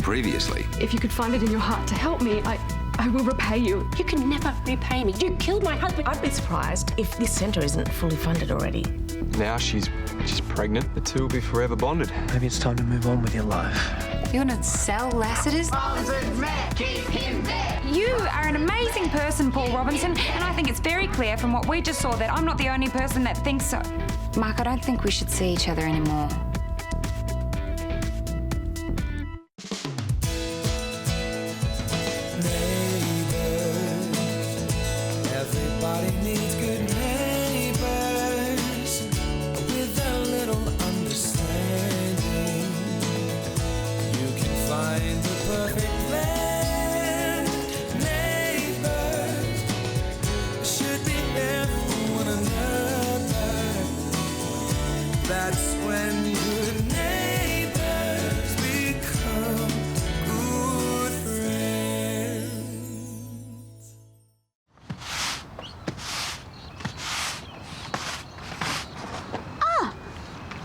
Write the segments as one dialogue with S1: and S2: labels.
S1: previously.
S2: If you could find it in your heart to help me, I will repay you.
S3: You can never repay me. You killed my husband.
S4: I'd be surprised if this centre isn't fully funded already.
S5: Now she's pregnant. The two will be forever bonded.
S6: Maybe it's time to move on with your life.
S7: You want to sell Lassiter's?
S8: You are an amazing person, Paul Robinson, and I think it's very clear from what we just saw that I'm not the only person that thinks so.
S7: Mark, I don't think we should see each other anymore.
S9: Everybody needs good neighbours with a little understanding. You can find the perfect blend. Neighbours should be there for one another. That's when good neighbours become good friends.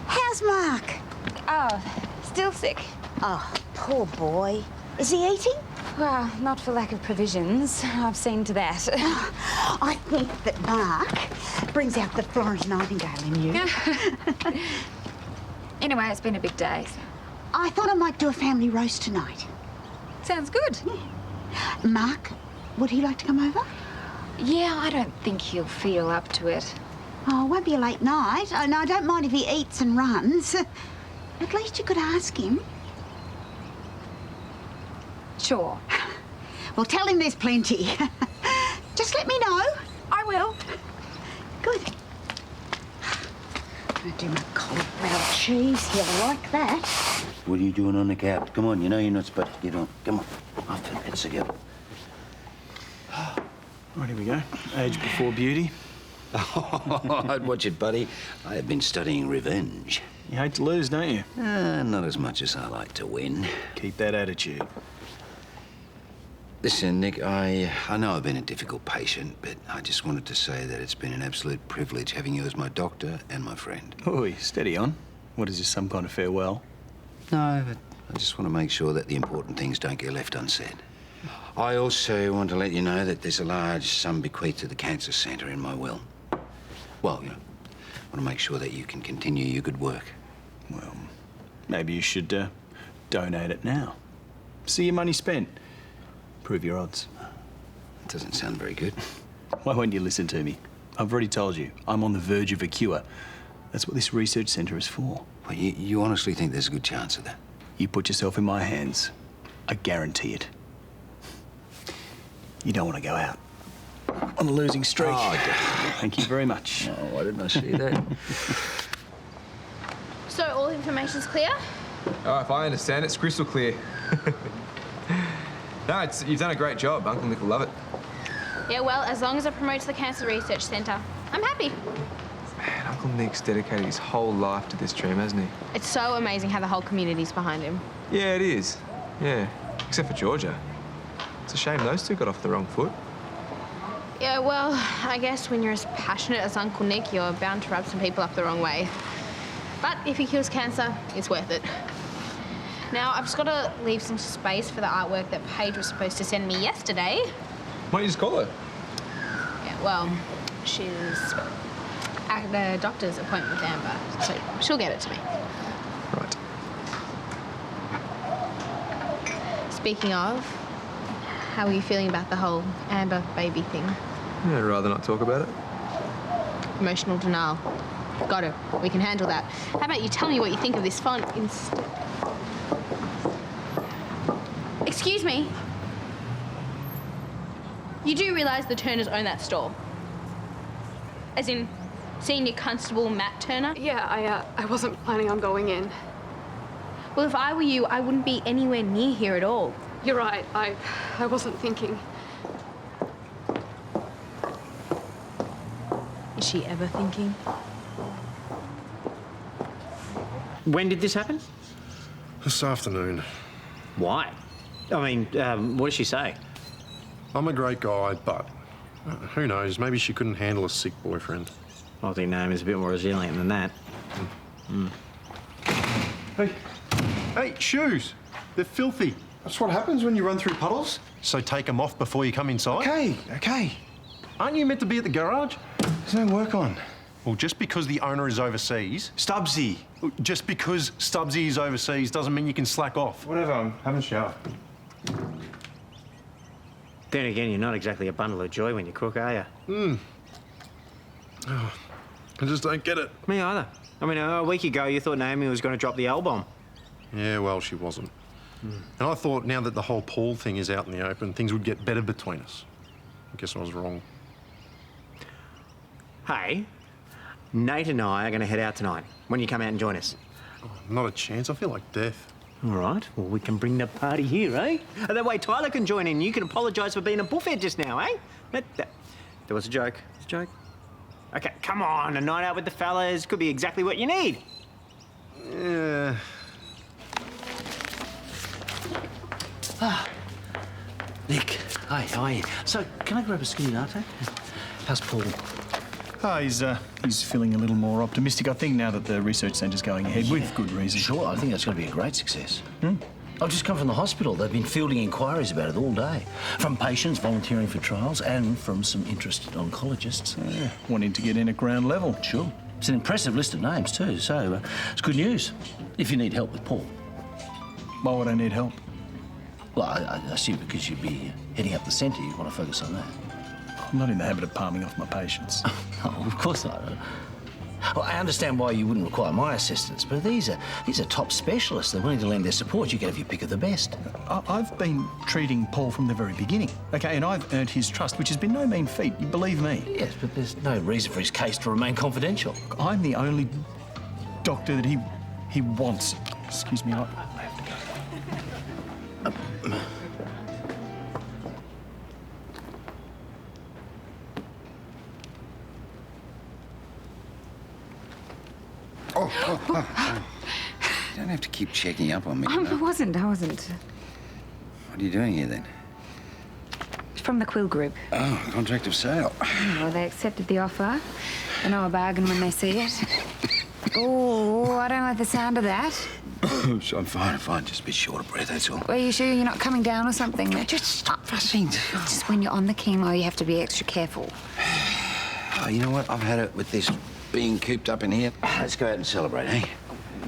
S10: How's Mark?
S8: Oh, still sick.
S10: Oh, poor boy. Is he eating?
S8: Well, not for lack of provisions. I've seen to that.
S10: I think that Mark brings out the Florence Nightingale in you.
S8: Anyway, it's been a big day.
S10: I thought I might do a family roast tonight.
S8: Sounds good.
S10: Mark, would he like to come over?
S8: Yeah, I don't think he'll feel up to it.
S10: Oh, it won't be a late night. Oh, no, I don't mind if he eats and runs. At least you could ask him.
S8: Sure.
S10: Well, tell him there's plenty. Just let me know.
S8: I will.
S10: Good. I'll do my cold grilled cheese. He'll like that.
S11: What are you doing on the couch? Come on, you know you're not supposed to get on. Come on, off the bed together.
S6: Right, here we go. Age before beauty.
S11: Oh, I'd watch it, buddy. I have been studying revenge.
S6: You hate to lose, don't you?
S11: Not as much as I like to win.
S6: Keep that attitude.
S11: Listen, Nick, I know I've been a difficult patient, but I just wanted to say that it's been an absolute privilege having you as my doctor and my friend.
S6: Oi, steady on. What is this, some kind of farewell?
S11: No, but I just want to make sure that the important things don't get left unsaid. I also want to let you know that there's a large sum bequeathed to the cancer centre in my will. Well, you know, I want to make sure that you can continue your good work.
S6: Well, maybe you should donate it now. See your money spent. Prove your odds.
S11: That doesn't sound very good.
S6: Why won't you listen to me? I've already told you, I'm on the verge of a cure. That's what this research centre is for.
S11: Well, you honestly think there's a good chance of that?
S6: You put yourself in my hands. I guarantee it. You don't want to go out on a losing streak.
S11: Oh,
S6: thank you very much.
S11: Oh, why didn't I see that?
S12: So all the information's clear?
S5: Oh, if I understand, it's crystal clear. No, you've done a great job. Uncle Nick will love it.
S12: Yeah, well, as long as it promotes the Cancer Research Centre, I'm happy.
S5: Man, Uncle Nick's dedicated his whole life to this dream, hasn't he?
S12: It's so amazing how the whole community's behind him.
S5: Yeah, it is. Yeah, except for Georgia. It's a shame those two got off the wrong foot.
S12: Yeah, well, I guess when you're as passionate as Uncle Nick, you're bound to rub some people up the wrong way. But if he cures cancer, it's worth it. Now, I've just got to leave some space for the artwork that Paige was supposed to send me yesterday.
S5: Why don't you just call her?
S12: Yeah, well, she's at the doctor's appointment with Amber, so she'll get it to me.
S5: Right.
S12: Speaking of, how are you feeling about the whole Amber baby thing?
S5: Yeah, I'd rather not talk about it.
S12: Emotional denial. Got it. We can handle that. How about you tell me what you think of this font instead? Excuse me. You do realise the Turners own that store? As in, Senior Constable Matt Turner?
S2: Yeah, I wasn't planning on going in.
S12: Well, if I were you, I wouldn't be anywhere near here at all.
S2: You're right. I wasn't thinking.
S12: Is she ever thinking?
S13: When did this happen?
S14: This afternoon.
S13: Why? I mean, what did she say?
S14: I'm a great guy, but who knows? Maybe she couldn't handle a sick boyfriend.
S13: I think Naomi's a bit more resilient than that.
S14: Hey, shoes. They're filthy. That's what happens when you run through puddles. So take them off before you come inside?
S6: Okay.
S14: Aren't you meant to be at the garage?
S6: There's no work on.
S14: Well, just because the owner is overseas...
S6: Stubbsy.
S14: Just because Stubbsy is overseas doesn't mean you can slack off.
S5: Whatever, I'm having a shower.
S13: Then again, you're not exactly a bundle of joy when you cook, are you?
S14: Oh, I just don't get it.
S13: Me either. I mean, a week ago you thought Naomi was going to drop the L-bomb.
S14: Yeah, well, she wasn't. And I thought now that the whole Paul thing is out in the open, things would get better between us. I guess I was wrong.
S13: Hey, Nate and I are going to head out tonight. When you come out and join us?
S14: Oh, not a chance. I feel like death.
S13: All right. Well, we can bring the party here, eh? And that way Tyler can join in. You can apologise for being a buffhead just now, eh? That was a joke. It's a joke. OK, come on. A night out with the fellas could be exactly what you need.
S14: Yeah.
S1: Nick, hi, how are you? So, can I grab a skinny latte? How's Paul?
S6: Oh, he's feeling a little more optimistic, I think, now that the research centre's going ahead, with good reason.
S1: Sure, I think that's going to be a great success. I've just come from the hospital. They've been fielding inquiries about it all day. From patients volunteering for trials and from some interested oncologists.
S6: Yeah, wanting to get in at ground level.
S1: Sure. It's an impressive list of names, too, so it's good news if you need help with Paul.
S6: Why would I need help?
S1: Well, I assume because you'd be heading up the centre, you'd want to focus on that.
S6: I'm not in the habit of palming off my patients.
S1: Oh, of course not. Well, I understand why you wouldn't require my assistance, but these are top specialists. They're willing to lend their support. You can have your pick of the best.
S6: I've been treating Paul from the very beginning, OK, and I've earned his trust, which has been no mean feat, you believe me.
S1: Yes, but there's no reason for his case to remain confidential.
S6: I'm the only doctor that he wants. Excuse me, I have to go.
S11: You don't have to keep checking up on me.
S8: I wasn't.
S11: What are you doing here, then?
S8: From the Quill Group.
S11: Oh, contract of sale.
S8: Well, they accepted the offer. They know a bargain when they see it. Oh, I don't like the sound of that.
S11: I'm fine. Just a bit short of breath, that's all.
S8: Are you sure you're not coming down or something?
S11: Just stop fussing.
S8: Just when you're on the chemo, you have to be extra careful.
S11: Oh, you know what? I've had it with this being cooped up in here. Let's go out and celebrate, eh?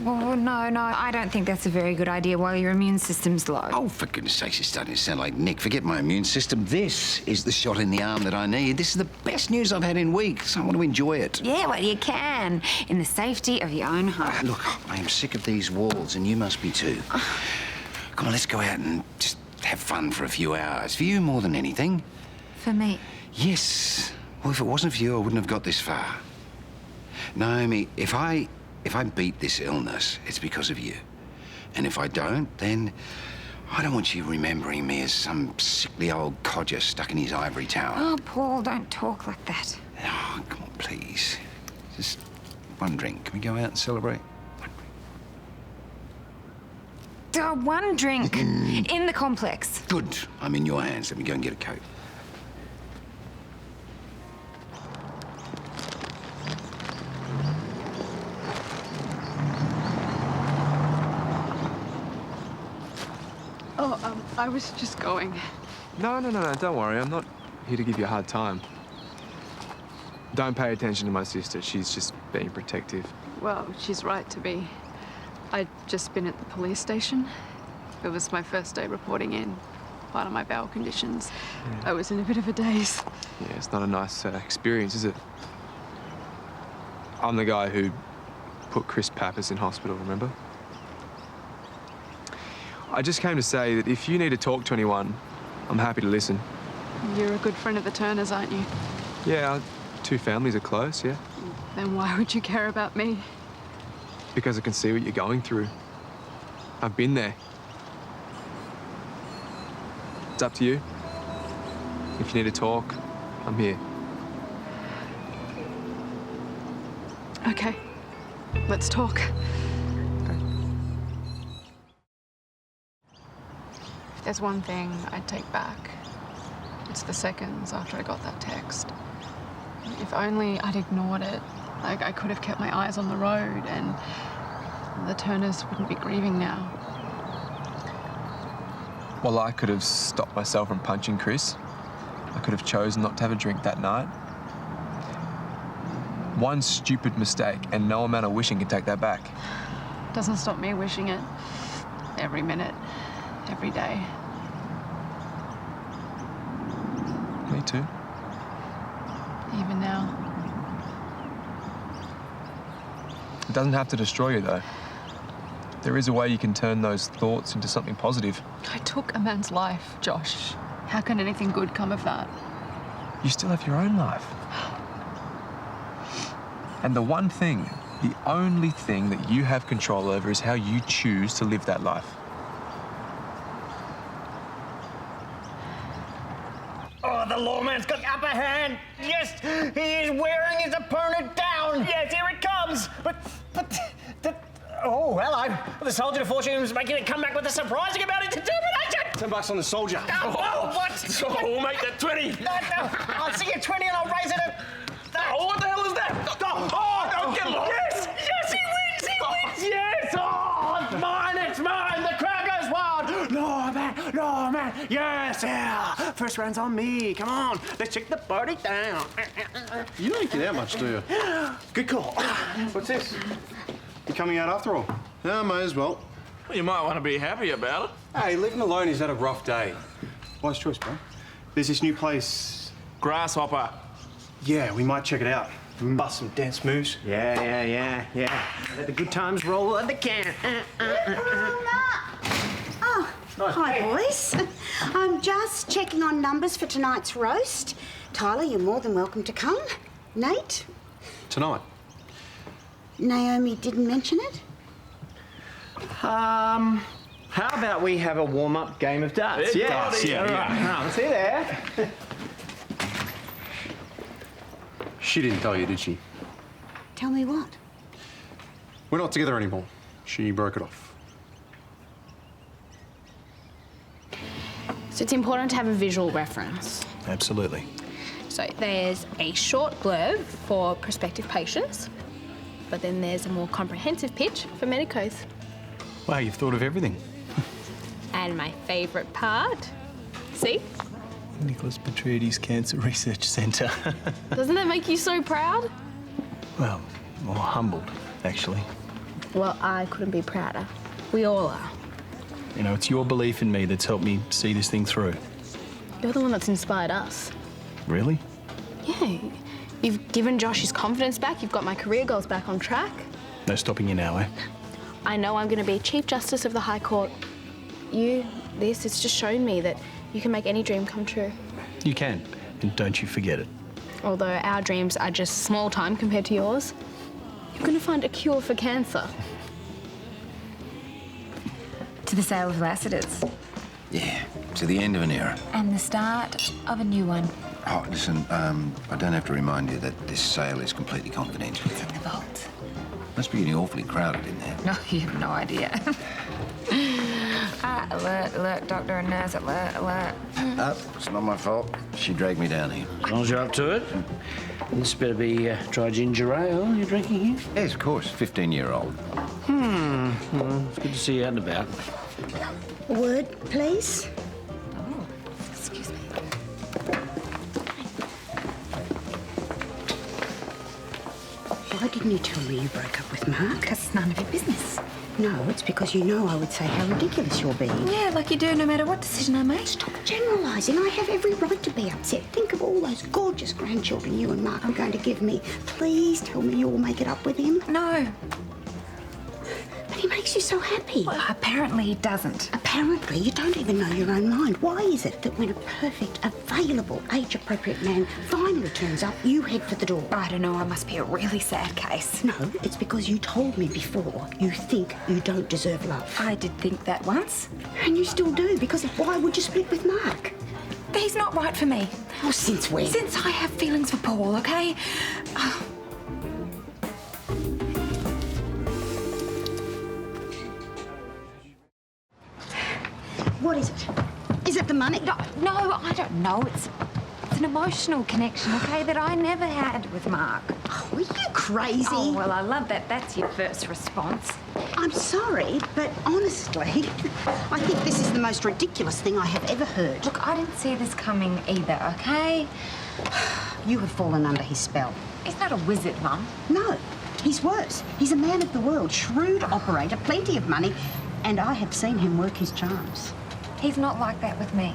S8: Oh, no, I don't think that's a very good idea while your immune system's low.
S11: Oh, for goodness sakes, you're starting to sound like Nick. Forget my immune system. This is the shot in the arm that I need. This is the best news I've had in weeks. I want to enjoy it.
S8: Yeah, well, you can, in the safety of your own home.
S11: Look, I am sick of these walls, and you must be too. Come on, let's go out and just have fun for a few hours. For you more than anything.
S8: For me?
S11: Yes. Well, if it wasn't for you, I wouldn't have got this far. Naomi, if I beat this illness, it's because of you. And if I don't, then I don't want you remembering me as some sickly old codger stuck in his ivory tower.
S8: Oh, Paul, don't talk like that.
S11: Oh, come on, please. Just one drink. Can we go out and celebrate?
S8: One drink in the complex.
S11: Good. I'm in your hands. Let me go and get a coat.
S2: Oh, I was just going.
S5: No, don't worry. I'm not here to give you a hard time. Don't pay attention to my sister. She's just being protective.
S2: Well, she's right to be. I'd just been at the police station. It was my first day reporting in. Part of my bowel conditions. Yeah. I was in a bit of a daze.
S5: Yeah, it's not a nice experience, is it? I'm the guy who put Chris Pappas in hospital, remember? I just came to say that if you need to talk to anyone, I'm happy to listen.
S2: You're a good friend of the Turners, aren't you?
S5: Yeah, our two families are close, yeah.
S2: Then why would you care about me?
S5: Because I can see what you're going through. I've been there. It's up to you. If you need to talk, I'm here.
S2: Okay, let's talk. If there's one thing I'd take back, it's the seconds after I got that text. If only I'd ignored it, like I could have kept my eyes on the road and the Turners wouldn't be grieving now.
S5: Well, I could have stopped myself from punching Chris. I could have chosen not to have a drink that night. One stupid mistake, and no amount of wishing can take that back.
S2: Doesn't stop me wishing it. Every minute, every day.
S5: Me too.
S2: Even now.
S5: It doesn't have to destroy you, though. There is a way you can turn those thoughts into something positive.
S2: I took a man's life, Josh. How can anything good come of that?
S5: You still have your own life. And the one thing, the only thing that you have control over is how you choose to live that life.
S13: Oh, the lawman's got the upper hand. Yes, he is wearing his opponent down. Yes, here it comes. But oh, hello. The soldier of fortune is making a comeback with a surprising amount of determination.
S15: $10 on the soldier.
S13: Oh, what?
S15: Oh, make that 20.
S13: No, I'll see you 20 and I'll raise it at...
S15: Oh, what the hell is that? Don't get lost.
S13: Yes, he wins, yes. Oh, it's mine. The crowd goes wild. No, man. Yes, yeah. First round's on me. Come on, let's check the party down.
S14: You don't get out much, do you?
S13: Good call.
S15: What's this? You coming out after all?
S14: Yeah, may as well.
S15: Well, you might want to be happy about it.
S16: Hey, leave him alone. He's had a rough day. Wise choice, bro. There's this new place.
S15: Grasshopper.
S16: Yeah, we might check it out. Bust some dance moves.
S13: Yeah. Let the good times roll on the can.
S10: Oh, hi, boys. I'm just checking on numbers for tonight's roast. Tyler, you're more than welcome to come. Nate?
S14: Tonight?
S10: Naomi didn't mention it?
S13: How about we have a warm-up game of darts?
S15: Yeah.
S13: All right, see you there.
S14: She didn't tell you, did she?
S10: Tell me what?
S14: We're not together anymore. She broke it off.
S12: So it's important to have a visual reference.
S6: Absolutely.
S12: So there's a short blurb for prospective patients, but then there's a more comprehensive pitch for medicos.
S6: Wow, you've thought of everything.
S12: And my favourite part, see?
S6: Nicholas Petrides Cancer Research Centre.
S12: Doesn't that make you so proud?
S6: Well, more humbled, actually.
S12: Well, I couldn't be prouder. We all are.
S6: You know, it's your belief in me that's helped me see this thing through.
S12: You're the one that's inspired us.
S6: Really?
S12: Yeah. You've given Josh his confidence back. You've got my career goals back on track.
S6: No stopping you now, eh?
S12: I know I'm going to be Chief Justice of the High Court. It's just shown me that you can make any dream come true.
S6: You can, and don't you forget it.
S12: Although our dreams are just small time compared to yours, you're going to find a cure for cancer.
S8: To the sale of Lassiter's.
S11: Yeah, to the end of an era.
S8: And the start of a new one.
S11: Oh, listen, I don't have to remind you that this sale is completely confidential.
S8: It's in the vault.
S11: Must be getting awfully crowded in there.
S8: No, you have no idea. Alert, doctor and nurse, alert.
S11: It's not my fault. She dragged me down here.
S1: As long as you're up to it. This better be dry ginger ale you're drinking here?
S11: Yes, of course. 15-year-old.
S1: Well, it's good to see you out and about.
S10: Word, please.
S8: Oh, excuse me.
S10: Why didn't you tell me you broke up with Mark?
S8: Because it's none of your business.
S10: No, it's because you know I would say how ridiculous you're being.
S8: Yeah, like you do no matter what decision I make.
S10: Stop generalising. I have every right to be upset. Think of all those gorgeous grandchildren you and Mark are going to give me. Please tell me you will make it up with him.
S8: No.
S10: But he makes you so happy.
S8: Well, apparently he doesn't.
S10: Apparently, you don't even know your own mind. Why is it that when a perfect, available, age-appropriate man finally turns up, you head for the door?
S8: I don't know, I must be a really sad case.
S10: No, it's because you told me before you think you don't deserve love.
S8: I did think that once.
S10: And you still do, because why would you split with Mark?
S8: He's not right for me.
S10: Oh, since when?
S8: Since I have feelings for Paul, okay?
S10: What is it? Is it the money?
S8: No, I don't know. It's an emotional connection, okay, that I never had with Mark.
S10: Oh, are you crazy?
S8: Oh, well, I love that. That's your first response.
S10: I'm sorry, but honestly, I think this is the most ridiculous thing I have ever heard.
S8: Look, I didn't see this coming either, okay?
S10: You have fallen under his spell.
S8: He's not a wizard, Mum.
S10: No, he's worse. He's a man of the world, shrewd operator, plenty of money, and I have seen him work his charms.
S8: He's not like that with me.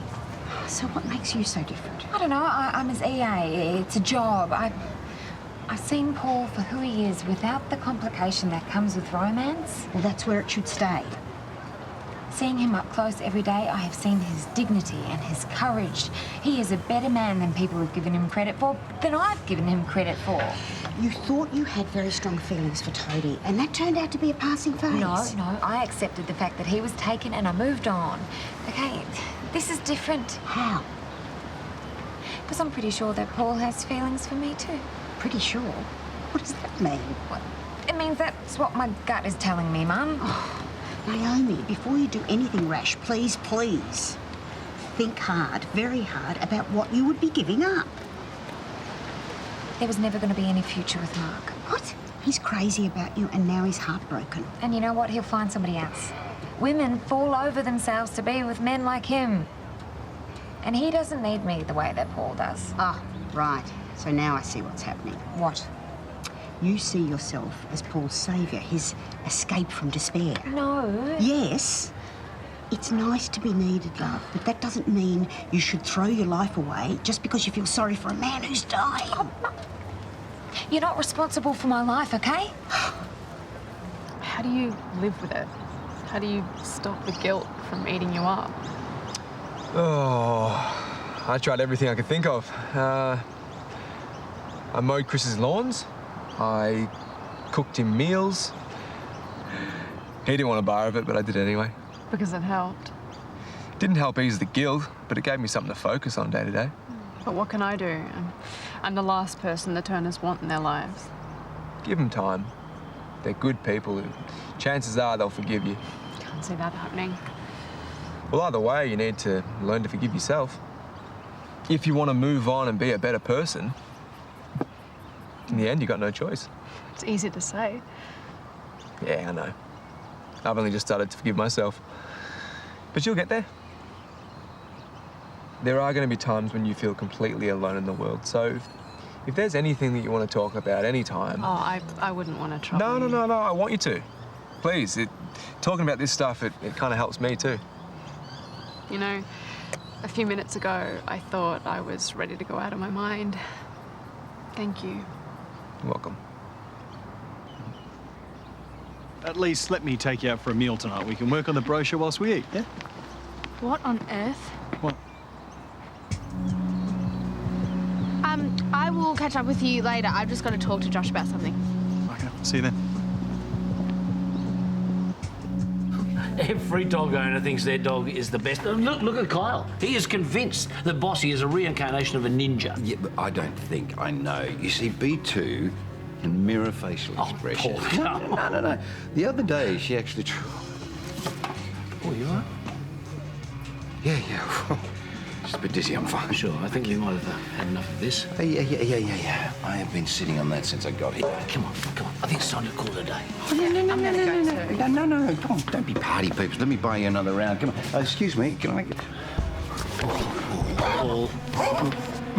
S10: So what makes you so different?
S8: I don't know. I'm his EA. It's a job. I've seen Paul for who he is without the complication that comes with romance.
S10: Well, that's where it should stay.
S8: Seeing him up close every day, I have seen his dignity and his courage. He is a better man than people have given him credit for, than I've given him credit for.
S10: You thought you had very strong feelings for Toadie, and that turned out to be a passing phase.
S8: No, I accepted the fact that he was taken and I moved on. Okay, this is different.
S10: How?
S8: Because I'm pretty sure that Paul has feelings for me too.
S10: Pretty sure? What does that mean?
S8: Well, it means that's what my gut is telling me, Mum.
S10: Oh, Naomi, before you do anything rash, please, please, think hard, very hard, about what you would be giving up.
S8: There was never going to be any future with Mark.
S10: What? He's crazy about you and now he's heartbroken.
S8: And you know what? He'll find somebody else. Women fall over themselves to be with men like him. And he doesn't need me the way that Paul does.
S10: Ah, right. So now I see what's happening.
S8: What?
S10: You see yourself as Paul's saviour, his escape from despair.
S8: No.
S10: Yes. It's nice to be needed, love, but that doesn't mean you should throw your life away just because you feel sorry for a man who's dying.
S8: Oh, you're not responsible for my life, okay?
S2: How do you live with it? How do you stop the guilt from eating you up?
S5: Oh, I tried everything I could think of. I mowed Chris's lawns. I cooked him meals. He didn't want a bar of it, but I did anyway.
S2: Because it helped.
S5: Didn't help ease the guilt, but it gave me something to focus on day to day.
S2: But what can I do? I'm the last person the Turners want in their lives.
S5: Give them time. They're good people. Chances are they'll forgive you.
S2: Can't see that happening.
S5: Well, either way, you need to learn to forgive yourself. If you want to move on and be a better person, in the end, you got no choice.
S2: It's easy to say.
S5: Yeah, I know. I've only just started to forgive myself. But you'll get there. There are going to be times when you feel completely alone in the world. So if there's anything that you want to talk about anytime...
S2: Oh, I wouldn't want to trouble you.
S5: No, I want you to. Please, talking about this stuff, it kind of helps me too.
S2: You know, a few minutes ago, I thought I was ready to go out of my mind. Thank you.
S5: You're welcome.
S6: At least let me take you out for a meal tonight. We can work on the brochure whilst we eat, yeah?
S12: What on earth?
S6: What?
S12: I will catch up with you later. I've just got to talk to Josh about something.
S6: Okay, see you then.
S1: Every dog owner thinks their dog is the best. Look at Kyle. He is convinced that Bossy is a reincarnation of a ninja.
S11: Yeah, but I don't think I know. You see, B2 can mirror facial expressions.
S1: Paul,
S11: No. The other day, she actually...
S1: Oh, you all right?
S11: Yeah. Just a bit dizzy, I'm fine.
S1: Sure, I think you might have had enough of this.
S11: Yeah. I have been sitting on that since I got here.
S1: Come on. I think it's time to call it a day.
S11: No. Come on, don't be party peeps. Let me buy you another round. Come on. Excuse me, can I...
S1: Paul.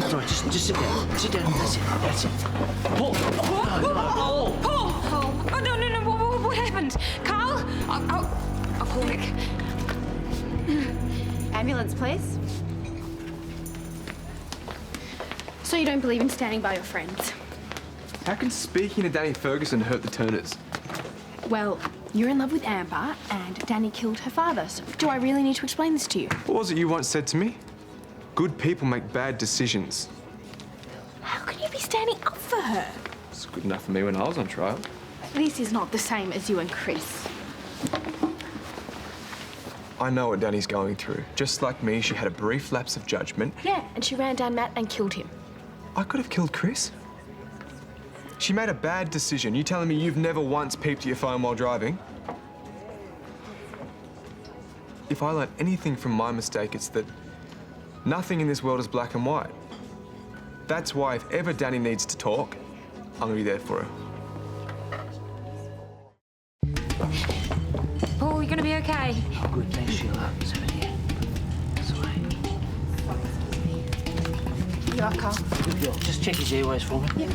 S1: Sorry, just sit down. Sit down. That's it. Paul.
S8: Paul! Oh, no. What happened? Carl? I'll call Nick.
S12: Ambulance, please. So you don't believe in standing by your friends?
S5: How can speaking to Danny Ferguson hurt the Turners?
S12: Well, you're in love with Amber and Danny killed her father, so do I really need to explain this to you?
S5: What was it you once said to me? Good people make bad decisions.
S12: How can you be standing up for her?
S5: It's good enough for me when I was on trial.
S12: This is not the same as you and Chris.
S5: I know what Danny's going through. Just like me, she had a brief lapse of judgment.
S12: Yeah, and she ran down Matt and killed him.
S5: I could have killed Chris. She made a bad decision. You telling me you've never once peeped at your phone while driving? If I learned anything from my mistake, it's that nothing in this world is black and white. That's why if ever Danny needs to talk, I'm gonna be there for her.
S1: Oh, good. Thanks, Sheila. It's over here. This way.
S2: You are, Carl.
S1: Good girl. Just check his airways for me.
S2: Yep.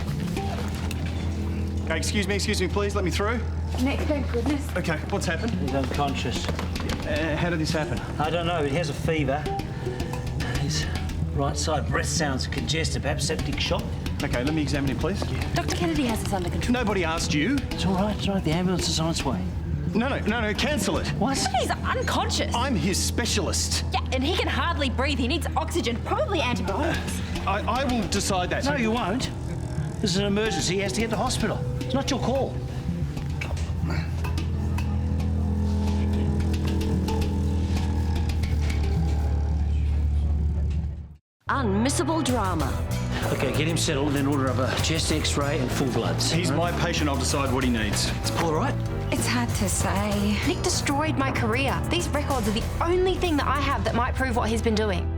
S6: Okay, excuse me, please. Let me through.
S2: Nick, thank goodness.
S6: Okay, what's happened?
S1: He's unconscious.
S6: How did this happen?
S1: I don't know. He has a fever. His right side breath sounds congested, perhaps septic shock.
S6: Okay, let me examine him, please.
S3: Dr. Kennedy has this under control.
S6: Nobody asked you.
S1: It's all right. It's all right. The ambulance is on its way.
S6: No, cancel it.
S1: What?
S3: He's unconscious.
S6: I'm his specialist.
S3: Yeah, and he can hardly breathe. He needs oxygen, probably antibiotics.
S6: I will decide that.
S1: No, you won't. This is an emergency. He has to get to hospital. It's not your call.
S3: Unmissable drama.
S1: Okay, get him settled, then order up a chest X-ray and full bloods.
S6: He's my patient. I'll decide what he needs.
S1: Is Paul all right?
S8: It's hard to say.
S3: Nick destroyed my career. These records are the only thing that I have that might prove what he's been doing.